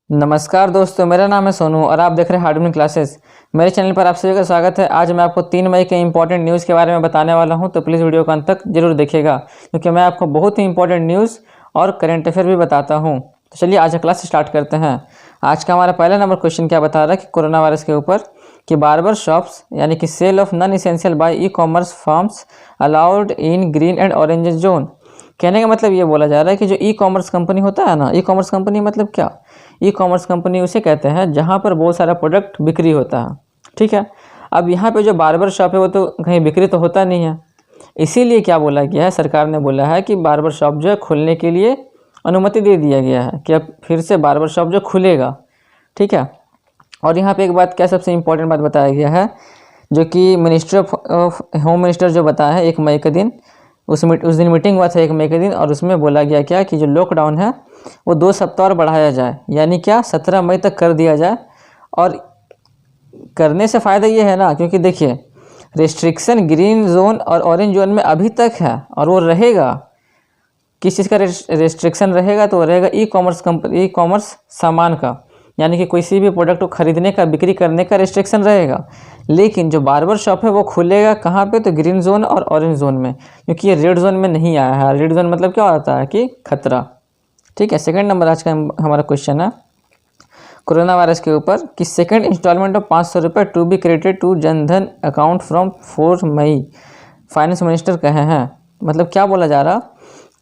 नमस्कार दोस्तों, मेरा नाम है सोनू और आप देख रहे हैं हार्डविन क्लासेस। मेरे चैनल पर आप सभी का स्वागत है। आज मैं आपको 3 मई के इंपॉर्टेंट न्यूज़ के बारे में बताने वाला हूं, तो प्लीज़ वीडियो को अंत तक जरूर देखिएगा क्योंकि मैं आपको बहुत ही इंपॉर्टेंट न्यूज़ और करंट अफेयर भी बताता हूं। तो चलिए आज का क्लास स्टार्ट करते हैं। आज का हमारा पहला नंबर क्वेश्चन क्या बता रहा है कि कोरोना वायरस के ऊपर कि बार्बर शॉप्स यानी कि sale of non essential by e commerce firms allowed in green and orange zone. कहने का मतलब ये बोला जा रहा है कि जो ई कॉमर्स कंपनी होता है ना, ई कॉमर्स कंपनी मतलब क्या, ई कॉमर्स कंपनी उसे कहते हैं जहाँ पर बहुत सारा प्रोडक्ट बिक्री होता है। ठीक है, अब यहाँ पे जो बार्बर शॉप है वो तो कहीं बिक्री तो होता नहीं है, इसीलिए क्या बोला गया है, सरकार ने बोला है कि बार्बर शॉप जो है खोलने के लिए अनुमति दे दिया गया है कि अब फिर से बार्बर शॉप जो खुलेगा। ठीक है, और यहाँ पे एक बात क्या सबसे इम्पोर्टेंट बात बताया गया है जो कि मिनिस्टर ऑफ होम मिनिस्टर जो बताया है 1 मई के दिन, उस दिन मीटिंग हुआ था 1 मई के दिन, और उसमें बोला गया क्या कि जो लॉकडाउन है वो 2 सप्ताह और बढ़ाया जाए, यानी क्या 17 मई तक कर दिया जाए। और करने से फ़ायदा ये है ना, क्योंकि देखिए रेस्ट्रिक्शन ग्रीन जोन और ऑरेंज जोन में अभी तक है और वो रहेगा। किस चीज़ का रेस्ट्रिक्शन रहेगा, तो रहेगा ई कॉमर्स सामान का, यानी कि किसी भी प्रोडक्ट को खरीदने का, बिक्री करने का रेस्ट्रिक्शन रहेगा। लेकिन जो बार्बर शॉप है वो खुलेगा कहाँ पे, तो ग्रीन जोन और ऑरेंज जोन में, क्योंकि ये रेड जोन में नहीं आया है। रेड जोन मतलब क्या होता है कि खतरा। ठीक है, सेकंड नंबर आज का हमारा क्वेश्चन है कोरोना वायरस के ऊपर कि सेकंड इंस्टॉलमेंट ऑफ 500 रुपये to be credited to Jan Dhan account from 4 May, finance minister कहे हैं। मतलब क्या बोला जा रहा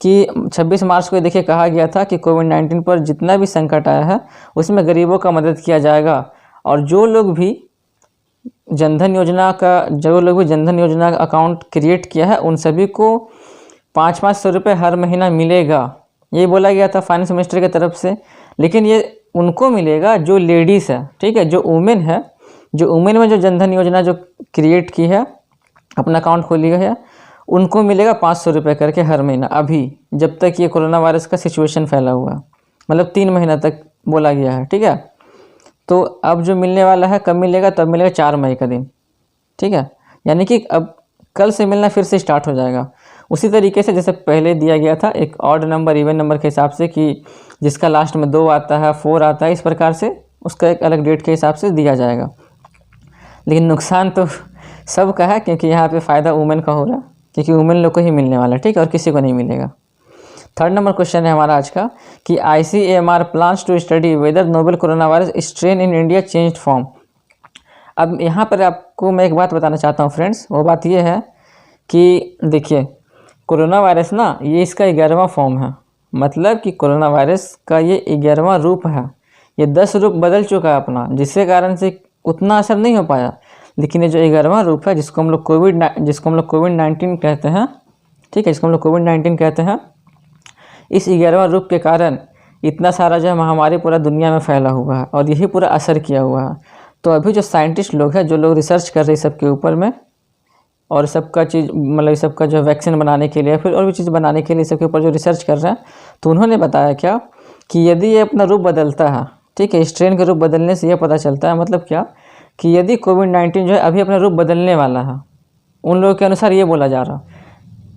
कि 26 मार्च को देखिए कहा गया था कि कोविड-19 पर जितना भी संकट आया है उसमें गरीबों का मदद किया जाएगा, और जो लोग भी जनधन योजना का अकाउंट क्रिएट किया है उन सभी को 500 रुपये हर महीना मिलेगा, ये बोला गया था फाइनेंस मिनिस्टर की तरफ से। लेकिन ये उनको मिलेगा जो लेडीज़ है, ठीक है, जो वुमेन है, जो वुमेन में जो जनधन योजना जो क्रिएट की है, अपना अकाउंट खोली है, उनको मिलेगा 500 रुपये करके हर महीना, अभी जब तक ये कोरोना वायरस का सिचुएशन फैला हुआ है, मतलब 3 महीना तक बोला गया है। ठीक है, तो अब जो मिलने वाला है कब मिलेगा, तब मिलेगा 4 मई का दिन। ठीक है, यानी कि अब कल से मिलना फिर से स्टार्ट हो जाएगा उसी तरीके से जैसे पहले दिया गया था, एक ऑड नंबर इवन नंबर के हिसाब से कि जिसका लास्ट में 2 आता है, 4 आता है, इस प्रकार से उसका एक अलग डेट के हिसाब से दिया जाएगा। लेकिन नुकसान तो सबका है, क्योंकि यहाँ पे फ़ायदा वुमेन का हो रहा है, क्योंकि वुमेन लोग को ही मिलने वाला है। ठीक है, और किसी को नहीं मिलेगा। थर्ड नंबर क्वेश्चन है हमारा आज का कि ICMR plans to study whether novel coronavirus strain in India changed form. अब यहाँ पर आपको मैं एक बात बताना चाहता हूँ फ्रेंड्स, वो बात ये है कि देखिए कोरोना वायरस ना, ये इसका 11वां फॉर्म है, मतलब कि कोरोना वायरस का ये 11वां रूप है। ये 10 रूप बदल चुका है अपना, जिसके कारण से उतना असर नहीं हो पाया। लेकिन ये जो 11वां रूप है जिसको हम लोग कोविड-19 कहते हैं, ठीक है, जिसको हम लोग कोविड-19 कहते हैं, इस 11वां रूप के कारण इतना सारा जो है महामारी पूरा दुनिया में फैला हुआ है और यही पूरा असर किया हुआ है। तो अभी जो साइंटिस्ट लोग हैं, जो लोग रिसर्च कर रहे हैं सबके ऊपर में, और सबका चीज़ मतलब सबका जो वैक्सीन बनाने के लिए फिर और भी चीज़ बनाने के लिए सबके ऊपर जो रिसर्च कर रहे हैं, तो उन्होंने बताया क्या कि यदि ये अपना रूप बदलता है, ठीक है, स्ट्रेन के रूप बदलने से ये पता चलता है, मतलब क्या कि यदि कोविड-19 जो है अभी अपना रूप बदलने वाला है, उन लोगों के अनुसार ये बोला जा रहा,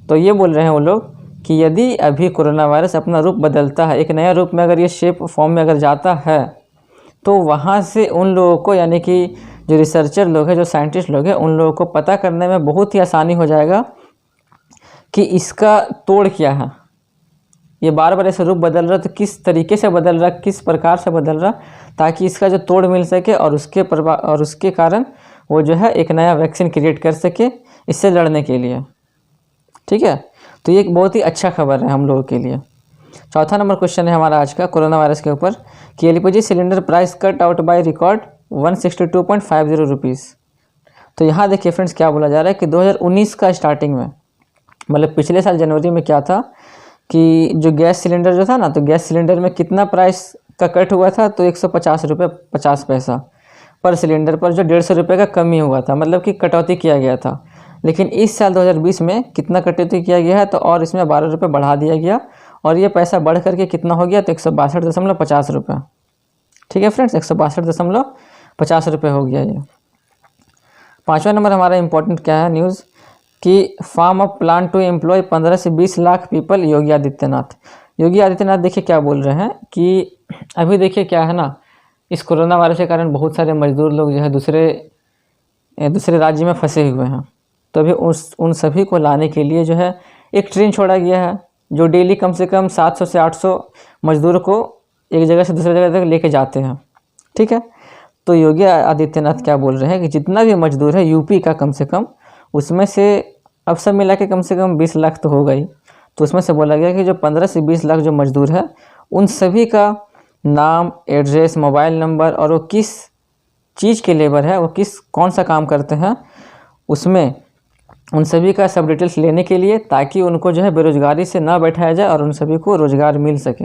तो ये बोल रहे हैं वो लोग कि यदि अभी कोरोना वायरस अपना रूप बदलता है, एक नया रूप में अगर ये शेप फॉर्म में अगर जाता है, तो वहाँ से उन लोगों को, यानी कि जो रिसर्चर लोग हैं, जो साइंटिस्ट लोग हैं, उन लोगों को पता करने में बहुत ही आसानी हो जाएगा कि इसका तोड़ क्या है। ये बार बार ऐसे रूप बदल रहा, तो किस तरीके से बदल रहा, किस प्रकार से बदल रहा, ताकि इसका जो तोड़ मिल सके और उसके कारण वो जो है एक नया वैक्सीन क्रिएट कर सके इससे लड़ने के लिए। ठीक है, तो ये एक बहुत ही अच्छा खबर है हम लोगों के लिए। चौथा नंबर क्वेश्चन है हमारा आज का कोरोना वायरस के ऊपर कि LPG cylinder price cut out by record 162.50 rupees. तो यहाँ देखिए फ्रेंड्स क्या बोला जा रहा है कि 2019 का स्टार्टिंग में, मतलब पिछले साल जनवरी में क्या था कि जो गैस सिलेंडर जो था ना, तो गैस सिलेंडर में कितना प्राइस का कट हुआ था, तो 150 रुपये 50 पैसा पर सिलेंडर पर, जो 150 रुपये का कमी हुआ था, मतलब कि कटौती किया गया था। लेकिन इस साल 2020 में कितना कटौती किया गया है, तो और इसमें 12 रुपये बढ़ा दिया गया, और ये पैसा बढ़ करके कितना हो गया, तो 162.50 रुपये। ठीक है फ्रेंड्स, 162.50 रुपये हो गया ये। पाँचवा नंबर हमारा इंपॉर्टेंट क्या है न्यूज़ कि farm of plan to employ 15 से 20 लाख पीपल, योगी आदित्यनाथ। योगी आदित्यनाथ देखिए क्या बोल रहे हैं कि अभी देखिए क्या है ना, इस कोरोना वायरस के कारण बहुत सारे मजदूर लोग जो है दूसरे राज्य में फंसे हुए हैं। तो अभी उन सभी को लाने के लिए जो है एक ट्रेन छोड़ा गया है, जो डेली कम से कम 700 से 800 मजदूर को एक जगह से दूसरी जगह तक लेके जाते हैं। ठीक है, तो योगी आदित्यनाथ क्या बोल रहे हैं कि जितना भी मजदूर है यूपी का कम से कम, उसमें से अब सब मिला के कम से कम 20 लाख तो होगा ही। तो उसमें से बोला गया कि जो 15 से 20 लाख जो मजदूर है, उन सभी का नाम, एड्रेस, मोबाइल नंबर और वो किस चीज़ के लेबर है, वो कौन सा काम करते हैं, उसमें उन सभी का सब डिटेल्स लेने के लिए, ताकि उनको जो है बेरोजगारी से ना बैठाया जाए और उन सभी को रोज़गार मिल सके।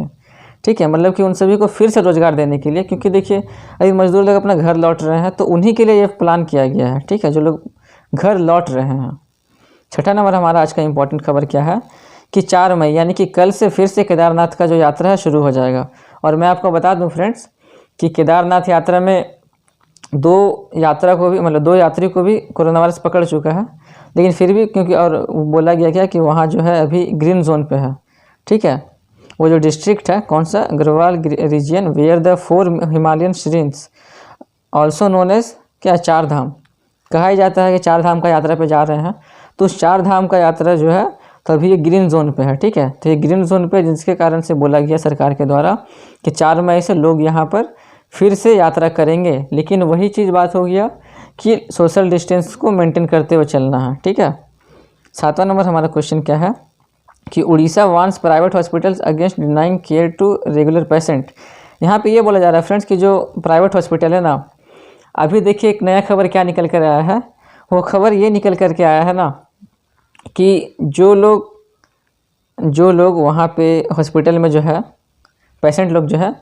ठीक है, मतलब कि उन सभी को फिर से रोज़गार देने के लिए, क्योंकि देखिए अभी मजदूर लोग अपना घर लौट रहे हैं, तो उन्हीं के लिए ये प्लान किया गया है। ठीक है, जो लोग घर लौट रहे हैं। छठा नंबर हमारा आज का इम्पोर्टेंट खबर क्या है कि 4 मई यानी कि कल से फिर से केदारनाथ का जो यात्रा है शुरू हो जाएगा। और मैं आपको बता दूं फ्रेंड्स कि केदारनाथ यात्रा में 2 यात्री को भी कोरोना वायरस पकड़ चुका है, लेकिन फिर भी क्योंकि और बोला गया क्या कि वहाँ जो है अभी ग्रीन जोन पे है। ठीक है, वो जो डिस्ट्रिक्ट है कौन सा, Garhwal region, where the 4 Himalayan श्रेणीज ऑल्सो नोन एज क्या, 4 धाम कहा ही जाता है कि 4 धाम का यात्रा पे जा रहे हैं। तो उस 4 धाम का यात्रा जो है तभी ये ग्रीन जोन पे है। ठीक है, तो ये ग्रीन जोन पे जिसके कारण से बोला गया सरकार के द्वारा कि 4 मई से लोग यहाँ पर फिर से यात्रा करेंगे, लेकिन वही चीज़ बात हो गया कि सोशल डिस्टेंस को मेंटेन करते हुए चलना है। ठीक है, 7वां नंबर हमारा क्वेश्चन क्या है कि Odisha wants private hospitals against denying care to regular patient. यहाँ पे ये बोला जा रहा है फ्रेंड्स कि जो प्राइवेट हॉस्पिटल है ना, अभी देखिए एक नया खबर क्या निकल कर आया है। वो खबर ये निकल कर के आया है ना कि जो लोग वहाँ पे हॉस्पिटल में जो है पेशेंट लोग जो है,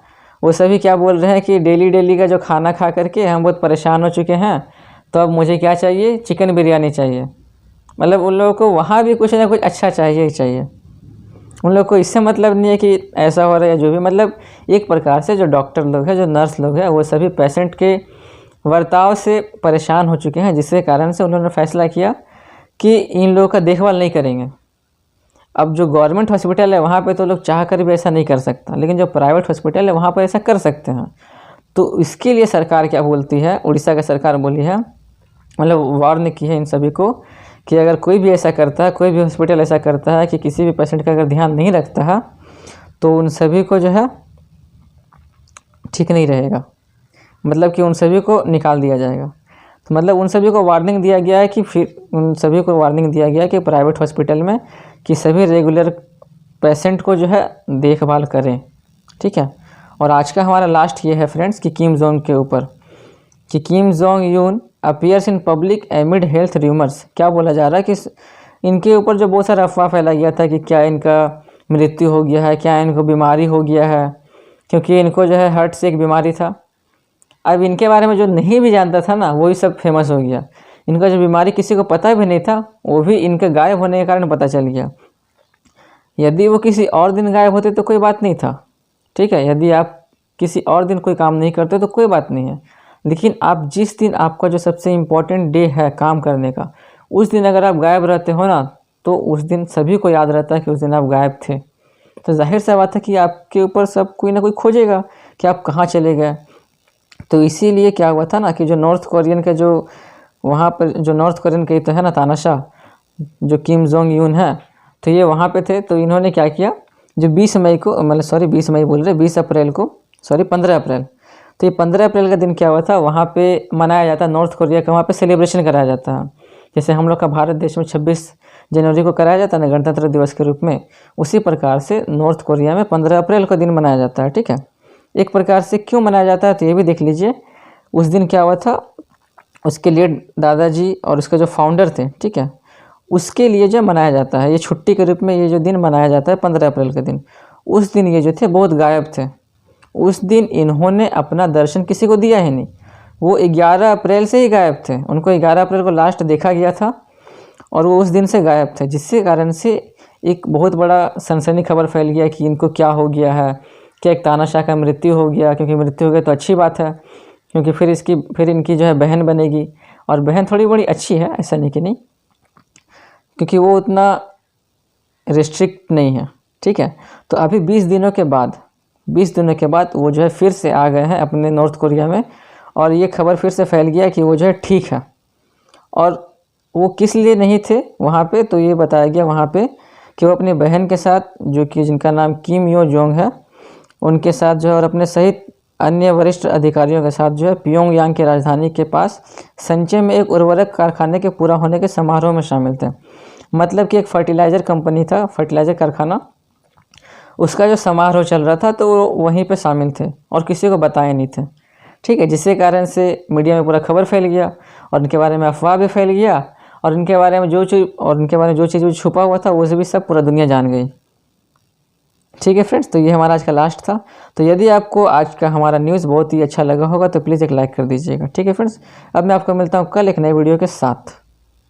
वो सभी क्या बोल रहे हैं कि डेली का जो खाना खा करके हम बहुत परेशान हो चुके हैं, तो अब मुझे क्या चाहिए, चिकन बिरयानी चाहिए। मतलब उन लोगों को वहाँ भी कुछ ना कुछ अच्छा चाहिए ही चाहिए। उन लोगों को इससे मतलब नहीं है कि ऐसा हो रहा है, जो भी मतलब एक प्रकार से जो डॉक्टर लोग हैं, जो नर्स लोग हैं, वो सभी पेशेंट के बर्ताव से परेशान हो चुके हैं, जिसके कारण से उन्होंने फैसला किया कि इन लोगों का देखभाल नहीं करेंगे। अब जो गवर्नमेंट हॉस्पिटल है वहाँ पे तो लोग चाह कर भी ऐसा नहीं कर सकता, लेकिन जो प्राइवेट हॉस्पिटल है वहाँ पर ऐसा कर सकते हैं। तो इसके लिए सरकार क्या बोलती है, उड़ीसा की सरकार बोली है, मतलब वार्न की है इन सभी को कि अगर कोई भी ऐसा करता है, कोई भी हॉस्पिटल ऐसा करता है कि किसी भी पेशेंट का अगर ध्यान नहीं रखता है, तो उन सभी को जो है ठीक नहीं रहेगा, मतलब कि उन सभी को निकाल दिया जाएगा। तो मतलब उन सभी को वार्निंग दिया गया है कि प्राइवेट हॉस्पिटल में कि सभी रेगुलर पेशेंट को जो है देखभाल करें। ठीक है, और आज का हमारा लास्ट ये है फ्रेंड्स कि किम जोंग के ऊपर कि Kim Jong Un appears in public amid health rumours. क्या बोला जा रहा है कि इनके ऊपर जो बहुत सारा अफवाह फैला गया था कि क्या इनका मृत्यु हो गया है, क्या इनको बीमारी हो गया है, क्योंकि इनको जो है हार्ट से एक बीमारी था। अब इनके बारे में जो नहीं भी जानता था ना, वही सब फेमस हो गया। इनका जो बीमारी किसी को पता भी नहीं था, वो भी इनके गायब होने के कारण पता चल गया। यदि वो किसी और दिन गायब होते तो कोई बात नहीं था। ठीक है, यदि आप किसी और दिन कोई काम नहीं करते तो कोई बात नहीं है, लेकिन आप जिस दिन आपका जो सबसे इम्पोर्टेंट डे है काम करने का, उस दिन अगर आप गायब रहते हो ना, तो उस दिन सभी को याद रहता है कि उस दिन आप गायब थे। तो जाहिर सा बात है कि आपके ऊपर सब कोई ना कोई खोजेगा कि आप कहाँ चले गए। तो इसीलिए क्या हुआ था ना कि जो नॉर्थ कोरियन के जो वहाँ पर जो नॉर्थ कोरियन के तो है ना तानाशाह, जो किम जोंग यून है, तो ये वहाँ पे थे। तो इन्होंने क्या किया, जो 20 मई को, मतलब 20 मई बोल रहे, 20 अप्रैल को, 15 अप्रैल, तो ये 15 अप्रैल का दिन क्या हुआ था, वहाँ पे मनाया जाता है नॉर्थ कोरिया का, वहाँ पे सेलिब्रेशन कराया जाता है। जैसे हम लोग का भारत देश में 26 जनवरी को कराया जाता है ना गणतंत्र दिवस के रूप में, उसी प्रकार से नॉर्थ कोरिया में 15 अप्रैल का दिन मनाया जाता है। ठीक है, एक प्रकार से क्यों मनाया जाता है तो ये भी देख लीजिए। उस दिन क्या हुआ था, उसके लिए दादाजी और उसके जो फाउंडर थे, ठीक है, उसके लिए जो मनाया जाता है, ये छुट्टी के रूप में ये जो दिन मनाया जाता है 15 अप्रैल के दिन, उस दिन ये जो थे बहुत गायब थे। उस दिन इन्होंने अपना दर्शन किसी को दिया ही नहीं, वो 11 अप्रैल से ही गायब थे। उनको 11 अप्रैल को लास्ट देखा गया था और वो उस दिन से गायब थे, जिसके कारण से एक बहुत बड़ा सनसनी खबर फैल गया कि इनको क्या हो गया है, क्या एक तानाशाह का मृत्यु हो गया। क्योंकि मृत्यु हो गया तो अच्छी बात है, क्योंकि फिर इनकी जो है बहन बनेगी, और बहन थोड़ी बड़ी अच्छी है, ऐसा नहीं कि नहीं, क्योंकि वो उतना रिस्ट्रिक्ट नहीं है। ठीक है, तो अभी 20 दिनों के बाद 20 दिनों के बाद वो जो है फिर से आ गए हैं अपने नॉर्थ कोरिया में, और ये खबर फिर से फैल गया कि वो जो है ठीक है। और वो किस लिए नहीं थे वहाँ पे, तो ये बताया गया वहाँ पे कि वो अपनी बहन के साथ, जो कि जिनका नाम किम यो जोंग है, उनके साथ जो है और अपने सहित अन्य वरिष्ठ अधिकारियों के साथ जो है प्योंगयांग की राजधानी के पास संचय में एक उर्वरक कारखाने के पूरा होने के समारोह में शामिल थे। मतलब कि एक फर्टिलाइज़र कंपनी था, फर्टिलाइज़र कारखाना, उसका जो समारोह चल रहा था तो वो वहीं पे शामिल थे और किसी को बताए नहीं थे। ठीक है, जिसके कारण से मीडिया में पूरा खबर फैल गया और उनके बारे में अफवाह भी फैल गया, और उनके बारे में जो चीज़ छुपा हुआ था वो भी सब पूरा दुनिया जान गई। ठीक है फ्रेंड्स, तो ये हमारा आज का लास्ट था। तो यदि आपको आज का हमारा न्यूज़ बहुत ही अच्छा लगा होगा तो प्लीज़ एक लाइक कर दीजिएगा। ठीक है फ्रेंड्स, अब मैं आपको मिलता हूँ कल एक नई वीडियो के साथ।